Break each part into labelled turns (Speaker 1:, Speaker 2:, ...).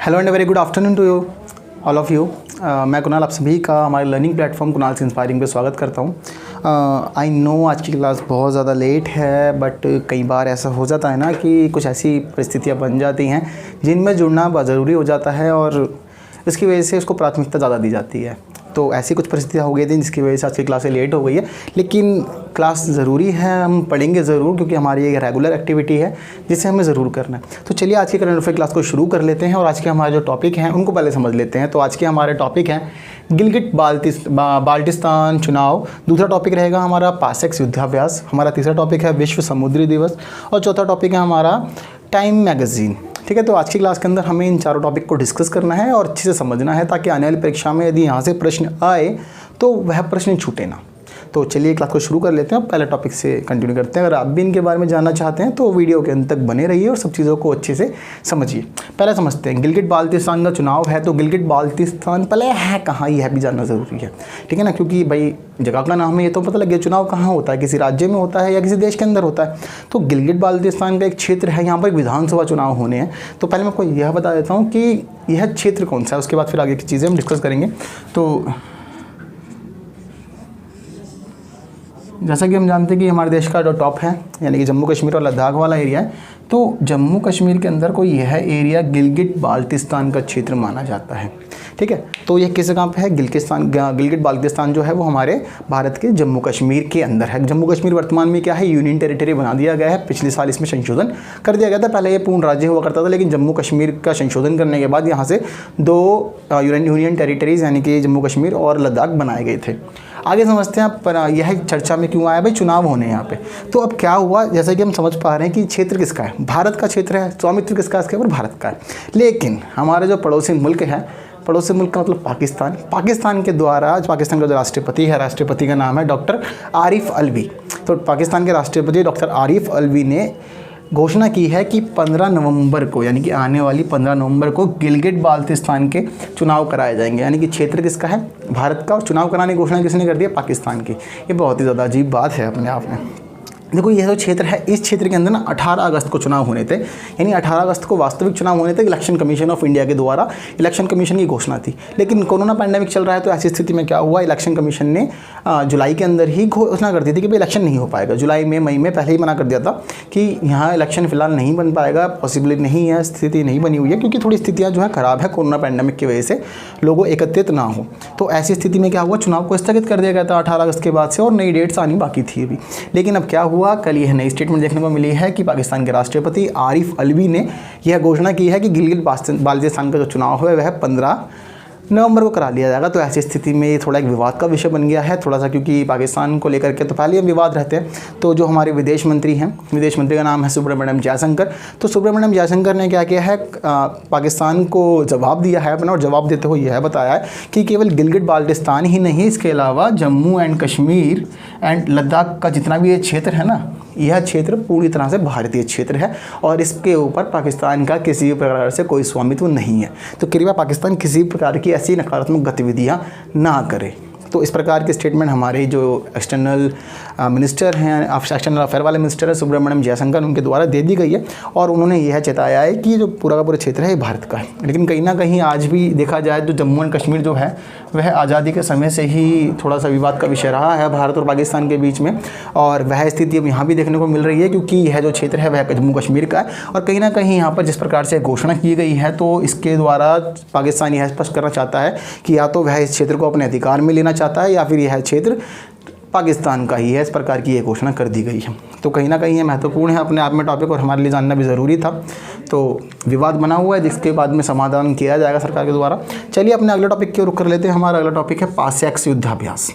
Speaker 1: Hello and very good afternoon to you all of you. मैं कुणाल आप सभी का हमारे लर्निंग प्लेटफॉर्म कुणाल से इंस्पायरिंग पे स्वागत करता हूँ। आई नो आज की क्लास बहुत ज़्यादा लेट है, बट कई बार ऐसा हो जाता है ना कि कुछ ऐसी परिस्थितियाँ बन जाती हैं जिनमें जुड़ना बहुत ज़रूरी हो जाता है और इसकी वजह से उसको प्राथमिकता ज़्यादा दी जाती है। तो ऐसी कुछ परिस्थितियाँ हो गई थी जिसकी वजह से आज की क्लासें लेट हो गई है, लेकिन क्लास ज़रूरी है, हम पढ़ेंगे ज़रूर क्योंकि हमारी एक रेगुलर एक्टिविटी है जिसे हमें ज़रूर करना है। तो चलिए आज की करंट अफेयर क्लास को शुरू कर लेते हैं और आज के हमारे जो टॉपिक हैं उनको पहले समझ लेते हैं। तो आज के हमारे टॉपिक हैं गिलगिट बाल्टिस्तान चुनाव, दूसरा टॉपिक रहेगा हमारा पासेक्स युद्धाभ्यास, हमारा तीसरा टॉपिक है विश्व समुद्री दिवस और चौथा टॉपिक है हमारा टाइम मैगज़ीन। ठीक है, तो आज की क्लास के अंदर हमें इन चारों टॉपिक को डिस्कस करना है और अच्छे से समझना है ताकि आने वाली परीक्षा में यदि यहाँ से प्रश्न आए तो वह प्रश्न छूटे ना। तो चलिए क्लास को शुरू कर लेते हैं, पहले टॉपिक से कंटिन्यू करते हैं। अगर आप भी इनके बारे में जानना चाहते हैं तो वीडियो के अंत तक बने रहिए और सब चीज़ों को अच्छे से समझिए। पहले समझते हैं गिलगिट बाल्टिस्तान का चुनाव है, तो गिलगिट बाल्टिस्तान पहले है कहाँ, यह भी जानना ज़रूरी है। ठीक है ना, क्योंकि भाई जगह का नाम है ये तो पता लग गया, चुनाव कहाँ होता है, किसी राज्य में होता है या किसी देश के अंदर होता है। तो गिलगिट बाल्टिस्तान का एक क्षेत्र है, यहाँ पर विधानसभा चुनाव होने हैं। तो पहले मैं आपको यह बता देता हूँ कि यह क्षेत्र कौन सा है, उसके बाद फिर आगे की चीज़ें हम डिस्कस करेंगे। तो जैसा कि हम जानते हैं कि हमारे देश का जो टॉप है यानी कि जम्मू कश्मीर और लद्दाख वाला एरिया है, तो जम्मू कश्मीर के अंदर को यह एरिया गिलगिट बाल्टिस्तान का क्षेत्र माना जाता है। ठीक है, तो यह किस जगह पे है, गिलगिट बाल्टिस्तान जो है वो हमारे भारत के जम्मू कश्मीर के अंदर है। जम्मू कश्मीर वर्तमान में क्या है, यूनियन टेरिटरी बना दिया गया है। पिछले साल इसमें संशोधन कर दिया गया था, पहले ये पूर्ण राज्य हुआ करता था, लेकिन जम्मू कश्मीर का संशोधन करने के बाद यहाँ से दो यूनियन टेरिटरीज यानी कि जम्मू कश्मीर और लद्दाख बनाए गए थे। आगे समझते हैं पर यह चर्चा में क्यों आया, भाई चुनाव होने यहाँ पे। तो अब क्या हुआ, जैसा कि हम समझ पा रहे हैं कि क्षेत्र किसका है, भारत का क्षेत्र है, स्वामित्व किसका है, इसके ऊपर भारत का है। लेकिन हमारे जो पड़ोसी मुल्क है, पड़ोसी मुल्क का मतलब पाकिस्तान के द्वारा, पाकिस्तान का जो राष्ट्रपति है, राष्ट्रपति का नाम है डॉक्टर आरिफ अलवी। तो पाकिस्तान के राष्ट्रपति डॉक्टर आरिफ अलवी ने घोषणा की है कि 15 नवंबर को यानी कि आने वाली 15 नवंबर को गिलगिट बाल्टिस्तान के चुनाव कराए जाएंगे। यानी कि क्षेत्र किसका है, भारत का, और चुनाव कराने की घोषणा किसने कर दी है, पाकिस्तान की। ये बहुत ही ज़्यादा अजीब बात है अपने आप में। देखो यह जो क्षेत्र है, इस क्षेत्र के अंदर ना 18 अगस्त को चुनाव होने थे, यानी 18 अगस्त को वास्तविक चुनाव होने थे। इलेक्शन कमीशन ऑफ इंडिया के द्वारा इलेक्शन कमीशन की घोषणा थी, लेकिन कोरोना पैंडेमिक चल रहा है, तो ऐसी स्थिति में क्या हुआ, इलेक्शन कमीशन ने जुलाई के अंदर ही घोषणा कर दी थी कि भाई इलेक्शन नहीं हो पाएगा। जुलाई में, मई में पहले ही मना कर दिया था कि यहाँ इलेक्शन फिलहाल नहीं बन पाएगा, पॉसिबल नहीं है, स्थिति नहीं बनी हुई है क्योंकि थोड़ी स्थितियाँ जो है ख़राब है, कोरोना पैंडेमिक की वजह से लोगों एकत्रित ना हो। तो ऐसी स्थिति में क्या हुआ, चुनाव को स्थगित कर दिया गया था 18 अगस्त के बाद से और नई डेट्स आनी बाकी थी अभी। लेकिन अब क्या हुआ, कल यह नई स्टेटमेंट देखने को मिली है कि पाकिस्तान के राष्ट्रपति आरिफ अलवी ने यह घोषणा की है कि गिलगिट बाल्टिस्तान का जो चुनाव है वह 15 नवंबर को करा लिया जाएगा। तो ऐसी स्थिति में ये थोड़ा एक विवाद का विषय बन गया है थोड़ा सा, क्योंकि पाकिस्तान को लेकर के तो पहले हम विवाद रहते हैं। तो जो हमारे विदेश मंत्री हैं, विदेश मंत्री का नाम है सुब्रमण्यम जयशंकर। तो सुब्रमण्यम जयशंकर ने क्या किया है, पाकिस्तान को जवाब दिया है अपना, और जवाब देते हुए यह बताया है कि केवल गिलगिट बाल्टिस्तान ही नहीं, इसके अलावा जम्मू एंड कश्मीर एंड लद्दाख का जितना भी ये क्षेत्र है ना, यह क्षेत्र पूरी तरह से भारतीय क्षेत्र है और इसके ऊपर पाकिस्तान का किसी भी प्रकार से कोई स्वामित्व नहीं है। तो कृपया पाकिस्तान किसी प्रकार की ऐसी नकारात्मक गतिविधियां ना करे। तो इस प्रकार के स्टेटमेंट हमारे जो एक्सटर्नल मिनिस्टर हैं, एक्सटर्नल अफेयर वाले मिनिस्टर हैं सुब्रमण्यम जयशंकर, उनके द्वारा दे दी गई है और उन्होंने यह चेताया है कि जो पूरा का पूरा क्षेत्र है ये भारत का है। लेकिन कहीं ना कहीं आज भी देखा जाए तो जम्मू एंड कश्मीर जो है वह आज़ादी के समय से ही थोड़ा सा विवाद का विषय रहा है भारत और पाकिस्तान के बीच में, और वह स्थिति अब यहाँ भी देखने को मिल रही है क्योंकि यह जो क्षेत्र है वह जम्मू कश्मीर का है। और कहीं ना कहीं यहाँ पर जिस प्रकार से घोषणा की गई है तो इसके द्वारा पाकिस्तान यह स्पष्ट करना चाहता है कि या तो वह इस क्षेत्र को अपने अधिकार में लेना चाहता है या फिर यह क्षेत्र पाकिस्तान का ही है, इस प्रकार की ये घोषणा कर दी गई है। तो कहीं ना कहीं ये महत्वपूर्ण है अपने आप में टॉपिक और हमारे लिए जानना भी ज़रूरी था। तो विवाद बना हुआ है जिसके बाद में समाधान किया जाएगा सरकार के द्वारा। चलिए अपने अगले टॉपिक की ओर रुख कर लेते हैं। हमारा अगला टॉपिक है पासेक्स युद्धाभ्यास।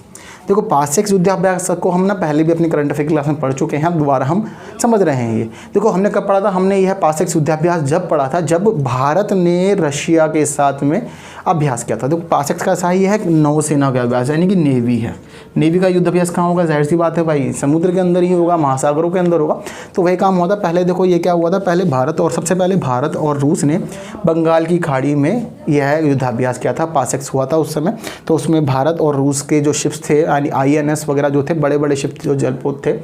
Speaker 1: देखो पासेक्स युद्धाभ्यास को हम ना पहले भी अपनी करंट अफेयर क्लास में पढ़ चुके हैं, अब दोबारा हम समझ रहे हैं। ये देखो हमने कब पढ़ा था, हमने यह पासेक्स युद्धाभ्यास जब पढ़ा था जब भारत ने रशिया के साथ में अभ्यास किया था। देखो पासेक्स का सही है नौसेना का अभ्यास यानी कि नेवी है। नेवी का युद्ध अभ्यास कहाँ होगा, जाहिर सी बात है भाई समुद्र के अंदर ही होगा, महासागरों के अंदर होगा। तो वही काम हुआ था पहले। देखो ये क्या हुआ था, पहले सबसे पहले भारत और रूस ने बंगाल की खाड़ी में यह युद्धाभ्यास किया था, पासेक्स हुआ था उस समय। तो उसमें भारत और रूस के जो शिप्स थे यानी INS वगैरह जो थे, बड़े बड़े शिप जो जलपोत थे,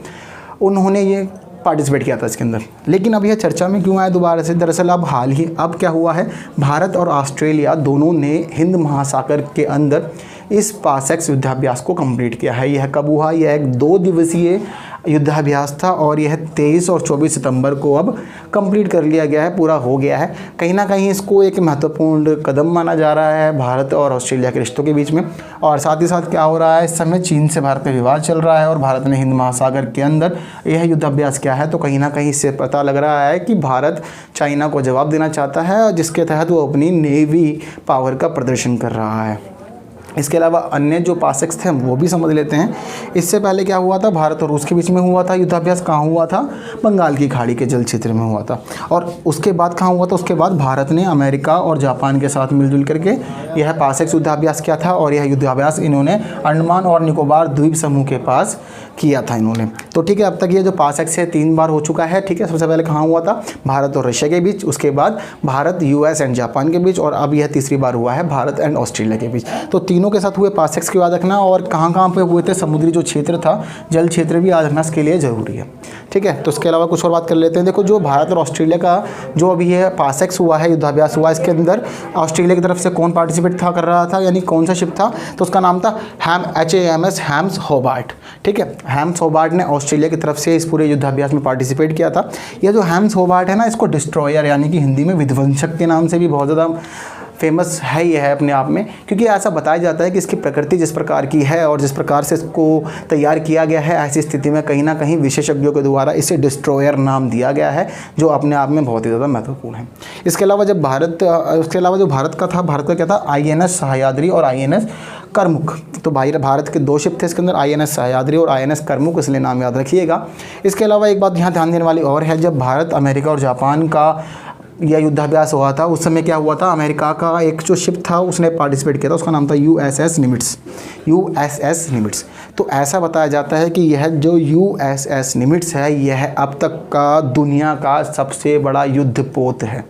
Speaker 1: उन्होंने ये पार्टिसिपेट किया था इसके अंदर। लेकिन अब यह चर्चा में क्यों आया दोबारा से? दरअसल अब क्या हुआ है, भारत और ऑस्ट्रेलिया दोनों ने हिंद महासागर के अंदर इस पासेक्स युद्धाभ्यास को कंप्लीट किया है। यह कब हुआ? यह एक 2 दिवसीय युद्धाभ्यास था और यह 23 और 24 सितंबर को अब कंप्लीट कर लिया गया है, पूरा हो गया है। कहीं ना कहीं इसको एक महत्वपूर्ण कदम माना जा रहा है भारत और ऑस्ट्रेलिया के रिश्तों के बीच में। और साथ ही साथ क्या हो रहा है, इस समय चीन से भारत में विवाद चल रहा है और भारत ने हिंद महासागर के अंदर यह युद्धाभ्यास किया है। तो कहीं ना कहीं इससे पता लग रहा है कि भारत चाइना को जवाब देना चाहता है, जिसके तहत वो अपनी नेवी पावर का प्रदर्शन कर रहा है। इसके अलावा अन्य जो पासेक्स थे हम वो भी समझ लेते हैं। इससे पहले क्या हुआ था, भारत और रूस के बीच में हुआ था युद्धाभ्यास। कहाँ हुआ था? बंगाल की खाड़ी के जल क्षेत्र में हुआ था। और उसके बाद कहाँ हुआ था? उसके बाद भारत ने अमेरिका और जापान के साथ मिलजुल करके यह पासेक्स युद्धाभ्यास किया था और यह युद्धाभ्यास इन्होंने अंडमान और निकोबार द्वीप समूह के पास किया था इन्होंने। तो ठीक है, अब तक ये जो पासेक्स है 3 बार हो चुका है। ठीक है, सबसे पहले कहाँ हुआ था? भारत और रशिया के बीच, उसके बाद भारत, यूएस एंड जापान के बीच, और अब यह तीसरी बार हुआ है भारत एंड ऑस्ट्रेलिया के बीच। तो तीनों के साथ हुए पासेक्स की याद रखना, और कहाँ कहाँ पे हुए थे, समुद्री जो क्षेत्र था, जल क्षेत्र भी याद रखना इसके लिए ज़रूरी है। ठीक है, तो इसके अलावा कुछ और बात कर लेते हैं। देखो, जो भारत और ऑस्ट्रेलिया का जो अभी ये पासेक्स हुआ है, युद्धाभ्यास हुआ, इसके अंदर ऑस्ट्रेलिया की तरफ से कौन पार्टिसिपेट था, कर रहा था, यानी कौन सा शिप था? तो उसका नाम था HAMS हैम्स होबार्ट। ठीक है, हैम्स होबार्ट ने ऑस्ट्रेलिया की तरफ से इस पूरे युद्धाभ्यास में पार्टिसिपेट किया था। यह जो हैम्स होबार्ट है ना, इसको डिस्ट्रॉयर यानी कि हिंदी में विध्वंसक के नाम से भी बहुत ज़्यादा फेमस है ये है अपने आप में, क्योंकि ऐसा बताया जाता है कि इसकी प्रकृति जिस प्रकार की है और जिस प्रकार से इसको तैयार किया गया है, ऐसी स्थिति में कहीं ना कहीं विशेषज्ञों के द्वारा इसे डिस्ट्रॉयर नाम दिया गया है, जो अपने आप में बहुत ही ज़्यादा महत्वपूर्ण है। इसके अलावा जो भारत का था, भारत का क्या था? INS सह्याद्री और INS करमुक। तो भारत के 2 शिप थे इसके अंदर, INS सह्याद्री और INS करमुक, इसलिए नाम याद रखिएगा। इसके अलावा एक बात यहाँ ध्यान देने वाली और है, जब भारत, अमेरिका और जापान का यह युद्धाभ्यास हुआ था, उस समय क्या हुआ था? अमेरिका का एक जो शिप था उसने पार्टिसिपेट किया था, उसका नाम था USS निमिट्स। तो ऐसा बताया जाता है कि यह जो USS निमिट्स है, यह अब तक का दुनिया का सबसे बड़ा युद्धपोत है,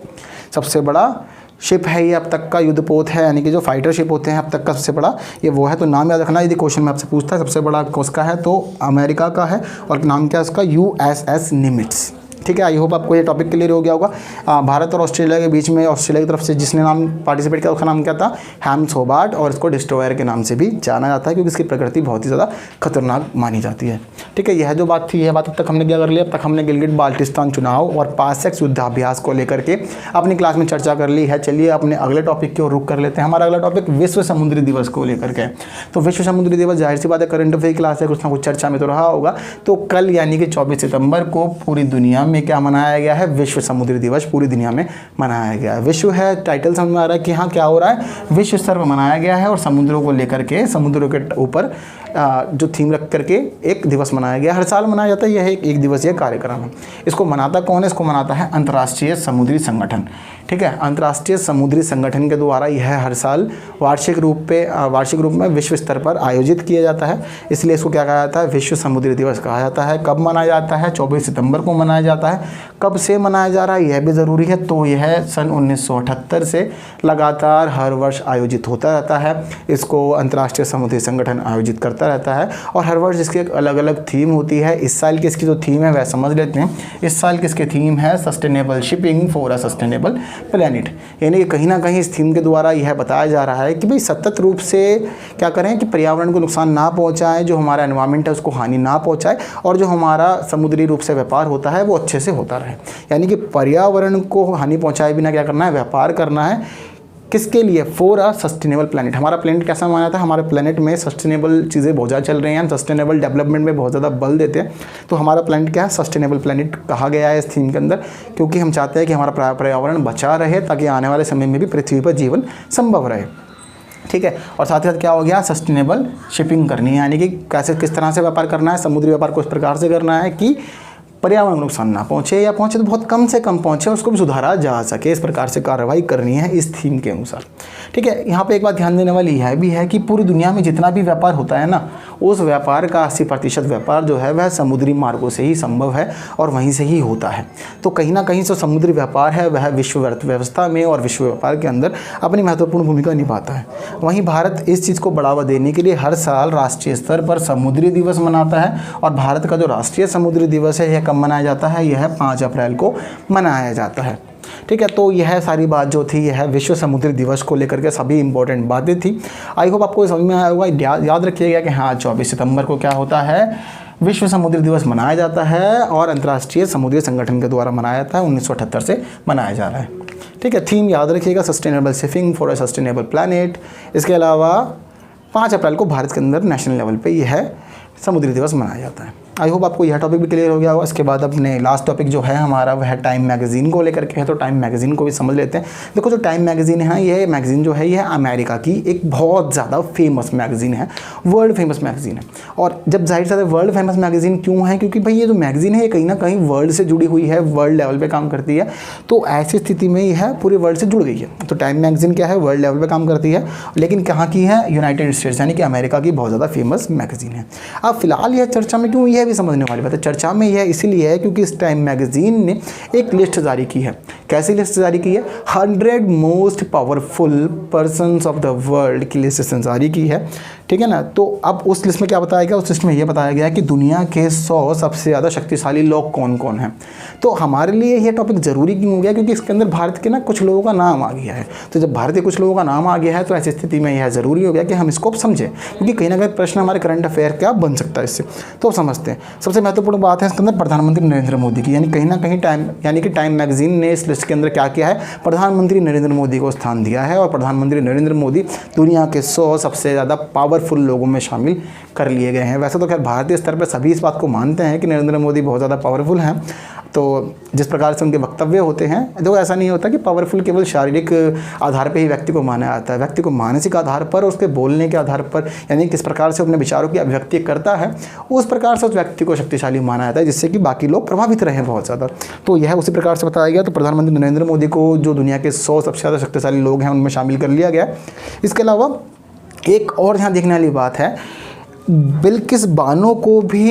Speaker 1: सबसे बड़ा शिप है ये, अब तक का युद्धपोत है, यानी कि जो फाइटर शिप होते हैं अब तक का सबसे बड़ा ये वो है। तो नाम याद रखना, यदि क्वेश्चन में आपसे पूछता है सबसे बड़ा किसका है, तो अमेरिका का है, और नाम क्या है उसका? USS Nimitz. ठीक है, आई होप आपको ये टॉपिक क्लियर हो गया होगा। भारत और ऑस्ट्रेलिया के बीच में ऑस्ट्रेलिया की तरफ से जिसने नाम पार्टिसिपेट किया उसका नाम क्या था? हैम्स होबार्ट, और इसको डिस्ट्रॉयर के नाम से भी जाना जाता है, क्योंकि इसकी प्रकृति बहुत ही ज़्यादा खतरनाक मानी जाती है। ठीक है, यह जो बात थी, यह बात अब तक हमने क्या कर लिया? अब तक हमने गिलगिट बाल्टिस्तान चुनाव और पासेक्स युद्धाभ्यास को लेकर के अपनी क्लास में चर्चा कर ली है। चलिए अपने अगले टॉपिक की ओर रुख कर लेते हैं। हमारा अगला टॉपिक विश्व समुद्री दिवस को लेकर के। तो विश्व समुद्री दिवस जाहिर सी बात है करंट अफेयर क्लास है, कुछ ना कुछ चर्चा में तो रहा होगा। तो कल यानी कि 24 सितंबर को पूरी दुनिया में क्या मनाया गया है? विश्व समुद्री दिवस पूरी दुनिया में मनाया गया है। विश्व है, टाइटल समझ में आ रहा है कि हाँ क्या हो रहा है? विश्व स्तर पर मनाया गया है, और समुद्रों को लेकर के, समुद्रों के ऊपर जो थीम रख करके एक दिवस मनाया गया। हर साल मनाया जाता है, यह एक दिवसीय कार्यक्रम है। इसको मनाता कौन है? इसको मनाता है अंतर्राष्ट्रीय समुद्री संगठन। ठीक है, अंतर्राष्ट्रीय समुद्री संगठन के द्वारा यह हर साल वार्षिक रूप में विश्व स्तर पर आयोजित किया जाता है, इसलिए इसको क्या कहा जाता है? विश्व समुद्री दिवस कहा जाता है। कब मनाया जाता है? 24 सितंबर को मनाया जाता है। कब से मनाया जा रहा है यह भी ज़रूरी है। तो यह सन 1978 से लगातार हर वर्ष आयोजित होता रहता है। इसको अंतर्राष्ट्रीय समुद्री संगठन आयोजित करता रहता है, और हर वर्ष इसकी एक अलग अलग थीम होती है। इस साल की इसकी जो थीम है वह समझ लेते हैं। इस साल की इसकी थीम है sustainable shipping for a sustainable planet, यानी कि कहीं ना कहीं इस थीम के द्वारा यह बताया जा रहा है कि भाई सतत रूप से क्या करें कि पर्यावरण को नुकसान ना पहुंचाएं, जो हमारा एनवायरनमेंट है उसको हानि ना पहुंचाए, और जो हमारा समुद्री रूप से व्यापार होता है वो अच्छे से होता रहे। यानी कि पर्यावरण को हानि पहुंचाए बिना क्या करना है? व्यापार करना है। किसके लिए? For a sustainable planet. हमारा प्लेनेट कैसा माना था? हमारे प्लेनेट में सस्टेनेबल चीज़ें बहुत ज़्यादा चल रही हैं, हम सस्टेनेबल डेवलपमेंट में बहुत ज़्यादा बल देते हैं। तो हमारा प्लेनेट क्या है? सस्टेनेबल प्लेनेट कहा गया है इस थीम के अंदर, क्योंकि हम चाहते हैं कि हमारा पर्यावरण बचा रहे, ताकि आने वाले समय में भी पृथ्वी पर जीवन संभव रहे। ठीक है, और साथ ही साथ क्या हो गया? सस्टेनेबल शिपिंग करनी है, यानी कि कैसे, किस तरह से व्यापार करना है, समुद्री व्यापार को इस प्रकार से करना है कि पर्यावरण को नुकसान ना पहुंचे, या पहुंचे तो बहुत कम से कम पहुंचे, उसको भी सुधारा जा सके। इस प्रकार से कार्रवाई करनी है इस थीम के अनुसार। ठीक है, यहाँ पे एक बात ध्यान देने वाली यह भी है कि पूरी दुनिया में जितना भी व्यापार होता है ना, उस व्यापार का 80% व्यापार जो है वह समुद्री मार्गों से ही संभव है और वहीं से ही होता है। तो कहीं ना कहीं जो समुद्री व्यापार है वह विश्व व्यवस्था में और विश्व व्यापार के अंदर अपनी महत्वपूर्ण भूमिका निभाता है। वहीं भारत इस चीज़ को बढ़ावा देने के लिए हर साल राष्ट्रीय स्तर पर समुद्री दिवस मनाता है, और भारत का जो राष्ट्रीय समुद्री दिवस है यह कब मनाया जाता है, यह 5 अप्रैल को मनाया जाता है। ठीक है, तो यह सारी बात जो थी यह विश्व समुद्री दिवस को लेकर के सभी इंपॉर्टेंट बातें थी। आई होप आपको समझ में आया होगा। याद रखिएगा कि हाँ 24 सितंबर को क्या होता है, विश्व समुद्री दिवस मनाया जाता है और अंतर्राष्ट्रीय समुद्री संगठन के द्वारा मनाया जाता है, 1978 से मनाया जा रहा है। ठीक है, थीम याद रखिएगा sustainable shipping for a sustainable planet. इसके अलावा 5 अप्रैल को भारत के अंदर नेशनल लेवल पे यह समुद्री दिवस मनाया जाता है। आई होप आपको यह टॉपिक भी क्लियर हो गया होगा। इसके बाद अपने लास्ट टॉपिक जो है हमारा वह टाइम मैगज़ीन को लेकर के है, तो टाइम मैगज़ीन को भी समझ लेते हैं। देखो जो टाइम मैगज़ीन है, यह मैगज़ीन जो है यह अमेरिका की एक बहुत ज़्यादा फेमस मैगज़ीन है, वर्ल्ड फेमस मैगज़ीन है। और जब जाहिर सा वर्ल्ड फेमस मैगज़ीन क्यों है, क्योंकि भाई ये जो मैगज़ीन है ये कहीं ना कहीं वर्ल्ड से जुड़ी हुई है, वर्ल्ड लेवल पर काम करती है। तो ऐसी स्थिति में यह पूरे वर्ल्ड से जुड़ गई है। तो टाइम मैगज़ीन क्या है, वर्ल्ड लेवल पर काम करती है, लेकिन कहाँ की है, यूनाइटेड स्टेट्स यानी कि अमेरिका की बहुत ज़्यादा फेमस मैगज़ीन है। अब फिलहाल यह चर्चा में क्यों, यह भी समझने वाली बात है। चर्चा में यह इसलिए है क्योंकि इस टाइम मैगज़ीन ने एक लिस्ट जारी की है। कैसी लिस्ट जारी की है, 100 most powerful persons of the world की लिस्ट जारी की है। ठीक है ना, तो अब उस लिस्ट में क्या बताया गया, उस लिस्ट में यह बताया गया कि दुनिया के 100 सबसे ज़्यादा शक्तिशाली लोग कौन कौन हैं। तो हमारे लिए यह टॉपिक ज़रूरी क्यों हो गया, क्योंकि इसके अंदर भारत के ना कुछ लोगों का नाम आ गया है। तो जब भारत के कुछ लोगों का नाम आ गया है तो ऐसी स्थिति में यह ज़रूरी हो गया कि हम इसको समझें, क्योंकि कहीं ना कहीं प्रश्न हमारे करंट अफेयर क्या बन सकता है इससे। तो समझते हैं। सबसे महत्वपूर्ण बात है इसके अंदर प्रधानमंत्री नरेंद्र मोदी की, यानी कहीं ना कहीं टाइम मैगज़ीन ने इस लिस्ट के अंदर क्या किया है, प्रधानमंत्री नरेंद्र मोदी को स्थान दिया है। और प्रधानमंत्री नरेंद्र मोदी दुनिया के 100 सबसे ज़्यादा पावरफुल लोगों में शामिल कर लिए गए हैं। वैसे तो खैर भारतीय स्तर पर सभी इस बात को मानते हैं कि नरेंद्र मोदी बहुत ज़्यादा पावरफुल हैं। तो जिस प्रकार से उनके वक्तव्य होते हैं, देखो ऐसा नहीं होता कि पावरफुल केवल शारीरिक आधार पर ही व्यक्ति को माना जाता है। व्यक्ति को मानसिक आधार पर, उसके बोलने के आधार पर, यानी किस प्रकार से अपने विचारों की अभिव्यक्ति करता है, उस प्रकार से उस व्यक्ति को शक्तिशाली माना जाता है, जिससे कि बाकी लोग प्रभावित रहें बहुत ज़्यादा। तो यह उसी प्रकार से बताया गया। तो प्रधानमंत्री नरेंद्र मोदी को जो दुनिया के 100 सबसे ज़्यादा शक्तिशाली लोग हैं उनमें शामिल कर लिया गया। इसके अलावा एक और यहाँ देखने वाली बात है, बिल्किस बानो को भी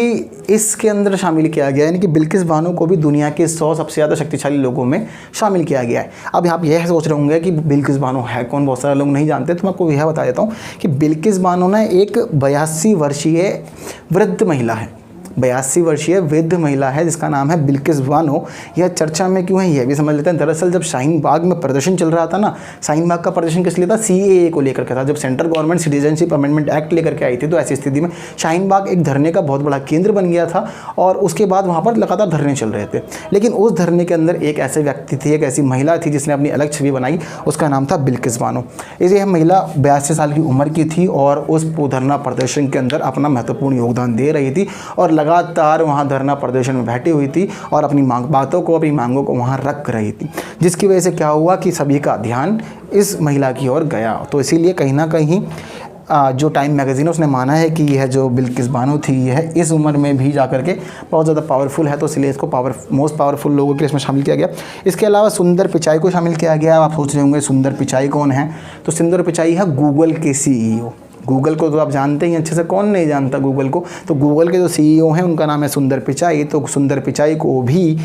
Speaker 1: इसके अंदर शामिल किया गया है, यानी कि बिल्किस बानो को भी दुनिया के 100 सबसे ज़्यादा शक्तिशाली लोगों में शामिल किया गया है। अब आप यह सोच रहे होंगे कि बिल्किस बानो है कौन, बहुत सारे लोग नहीं जानते। तो मैं आपको यह बता देता हूँ कि बिल्किस बानो ना एक 82 वर्षीय वृद्ध महिला है, 82 वर्षीय वृद्ध महिला है जिसका नाम है बिल्किस बानो। यह चर्चा में क्यों है यह भी समझ लेते हैं। दरअसल जब शाहीन बाग में प्रदर्शन चल रहा था ना, शाहीन बाग का प्रदर्शन किस लिए था, CAA को लेकर के था। जब central government citizenship amendment act लेकर के आई थी, तो ऐसी स्थिति में शाहीन बाग एक धरने का बहुत बड़ा केंद्र बन गया था और उसके बाद वहाँ पर लगातार धरने चल रहे थे। लेकिन उस धरने के अंदर एक ऐसे व्यक्ति थी, एक ऐसी महिला थी जिसने अपनी अलग छवि बनाई, उसका नाम था बिल्किस बानो। यह महिला 82 साल की उम्र की थी और उस धरना प्रदर्शन के अंदर अपना महत्वपूर्ण योगदान दे रही थी और लगातार वहाँ धरना प्रदर्शन में बैठी हुई थी और अपनी बातों को, अपनी मांगों को वहाँ रख रही थी, जिसकी वजह से क्या हुआ कि सभी का ध्यान इस महिला की ओर गया। तो इसीलिए कहीं ना कहीं जो टाइम मैगज़ीन उसने माना है कि यह जो बिल्किस बानो थी यह इस उम्र में भी जाकर के बहुत ज़्यादा पावरफुल है, तो इसलिए इसको मोस्ट पावरफुल लोगों के इसमें शामिल किया गया। इसके अलावा सुंदर पिचाई को शामिल किया गया। आप सोच रहे होंगे सुंदर पिचाई कौन है, तो सुंदर पिचाई है गूगल के CEO। गूगल को तो आप जानते ही अच्छे से, कौन नहीं जानता गूगल को। तो गूगल के जो CEO हैं उनका नाम है सुंदर पिचाई। तो सुंदर पिचाई को भी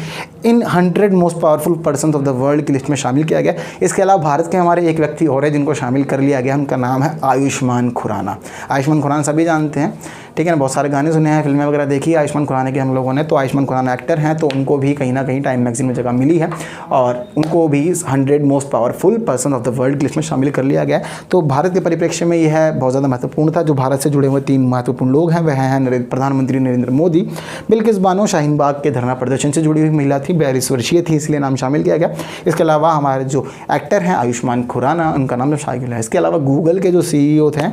Speaker 1: इन 100 most powerful person of the world की लिस्ट में शामिल किया गया। इसके अलावा भारत के हमारे एक व्यक्ति और है जिनको शामिल कर लिया गया, उनका नाम है आयुष्मान खुराना। आयुष्मान खुराना सभी जानते हैं, ठीक है ना, बहुत सारे गाने सुने हैं, फिल्में वगैरह देखी है आयुष्मान खुराना के हम लोगों ने। तो आयुष्मान खुराना एक्टर हैं, तो उनको भी कहीं ना कहीं टाइम मैगज़ीन में जगह मिली है और उनको भी 100 most powerful person of the world की लिस्ट में शामिल कर लिया गया। तो भारत के परिप्रेक्ष्य में यह बहुत ज़्यादा महत्वपूर्ण था। जो भारत से जुड़े हुए 3 महत्वपूर्ण लोग हैं वह हैं प्रधानमंत्री नरेंद्र मोदी, बिल्किस बानो शाहीन बाग के धरना प्रदर्शन से जुड़ी हुई महिला थी, 42 वर्षीय थी, इसलिए नाम शामिल किया गया। इसके अलावा हमारे जो एक्टर हैं आयुष्मान खुराना, उनका नाम शामिल है। इसके अलावा गूगल के जो CEO थे,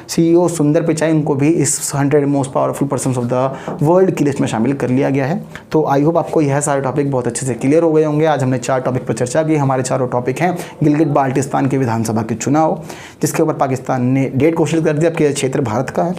Speaker 1: CEO सुंदर पिचाई, उनको भी इस 100 most powerful person of the world की लिस्ट में शामिल कर लिया गया है। तो आई होप आपको यह सारे टॉपिक बहुत अच्छे से क्लियर हो गए होंगे। आज हमने 4 टॉपिक पर चर्चा की। हमारे चारों टॉपिक हैं गिलगिट बाल्टिस्तान के विधानसभा के चुनाव, जिसके ऊपर पाकिस्तान ने डेट घोषित कर दिया, अब यह क्षेत्र भारत का है।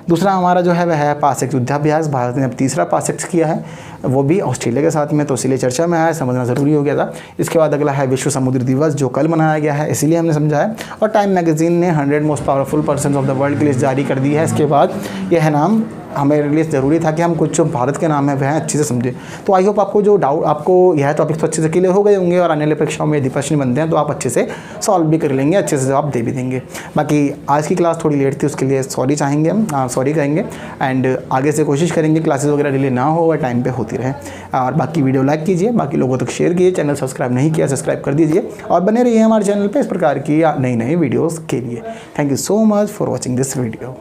Speaker 1: दूसरा हमारा जो है वह है पासएक्स युद्धाभ्यास, भारत ने अब तीसरा पासएक्स किया है, वो भी ऑस्ट्रेलिया के साथ में, तो इसलिए चर्चा में आया, समझना ज़रूरी हो गया था। इसके बाद अगला है विश्व समुद्री दिवस जो कल मनाया गया है, इसीलिए हमने समझा है। और टाइम मैगज़ीन ने 100 most powerful person of the world की लिस्ट जारी कर दी है। इसके बाद यह नाम हमारे लिए ज़रूरी था कि हम कुछ जो भारत के नाम है वह अच्छे से समझें। तो आई होप आपको जो डाउट, आपको यह टॉपिक तो अच्छे से क्लियर हो गए होंगे और आने वाली परीक्षाओं में यदि प्रश्न बनते हैं तो आप अच्छे से सॉल्व भी कर लेंगे, अच्छे से जवाब दे भी देंगे। बाकी आज की क्लास थोड़ी लेट थी, उसके लिए सॉरी चाहेंगे हम, सॉरी कहेंगे। एंड आगे से कोशिश करेंगे क्लासेस वगैरह डिले ना हो और टाइम पे होती रहे। और बाकी वीडियो लाइक कीजिए, बाकी लोगों तक शेयर कीजिए, चैनल सब्सक्राइब नहीं किया सब्सक्राइब कर दीजिए और बने रहिए हमारे चैनल पे इस प्रकार की नई नई वीडियोस के लिए। Thank you so much for watching this video.